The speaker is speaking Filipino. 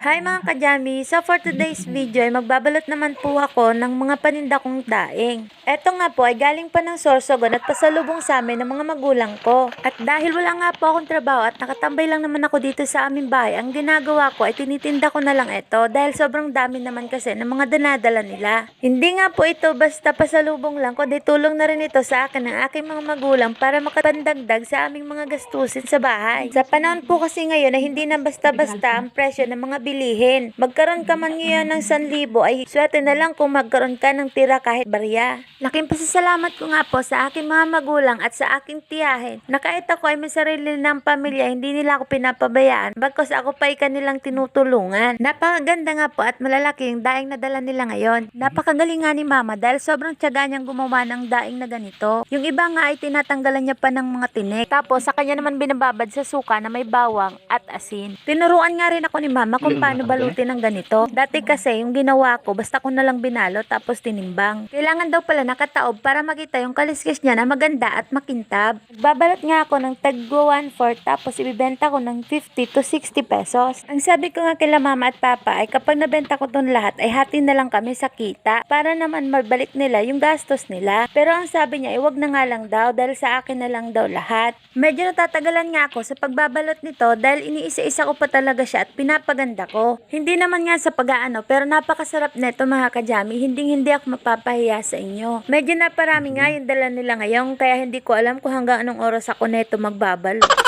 Hi mga kajami! So for today's video ay magbabalot naman po ako ng mga paninda kong daing. Eto nga po ay galing pa ng Sorsogon at pasalubong sa amin ng mga magulang ko. At dahil wala nga po akong trabaho at nakatambay lang naman ako dito sa aming bahay, ang ginagawa ko ay tinitinda ko na lang ito dahil sobrang dami naman kasi ng mga dinadala nila. Hindi nga po ito basta pasalubong lang, kundi tulong na rin ito sa akin ng aking mga magulang para makapandagdag sa aming mga gastusin sa bahay. Sa panahon po kasi ngayon ay hindi na basta-basta ang presyo ng mga bilihin. Magkaroon ka man ngayon ng 1,000 ay swerte na lang kung magkaroon ka ng tira kahit barya. Laking pasasalamat ko nga po sa aking mga magulang at sa aking tiyahin na kahit ako ay may sarili ng pamilya, hindi nila ako pinapabayaan bagkus ako pa ay kanilang tinutulungan. Napakaganda nga po at malalaki yung daing na dala nila ngayon. Napakagaling nga ni mama dahil sobrang tiyaga niyang gumawa ng daing na ganito. Yung iba nga ay tinatanggalan niya pa ng mga tinik. Tapos sa kanya naman binababad sa suka na may bawang at asin. Tinuruan nga rin ako ni mama kung paano balutin ng ganito. Dati kasi yung ginawa ko, basta ko na lang binalo tapos tinimbang. Kailangan daw pala nakataob para makita yung kaliskis niya na maganda at makintab. Babalot nga ako ng tagwa 1/4 tapos ibibenta ko ng 50 to 60 pesos. Ang sabi ko nga kila mama at papa ay kapag nabenta ko ton lahat ay hati na lang kami sa kita para naman mabalik nila yung gastos nila. Pero ang sabi niya ay wag na nga lang daw dahil sa akin na lang daw lahat. Medyo natatagalan nga ako sa pagbabalot nito dahil iniisa-isa ko pa talaga siya at pinapaganda ko. Hindi naman nga sa pag-aano pero napakasarap nito mga kajami. Hindi ako mapapahiya sa inyo. Medyo naparami nga yung dala nila ngayon kaya hindi ko alam kung hanggang anong oras ako neto magbabalo.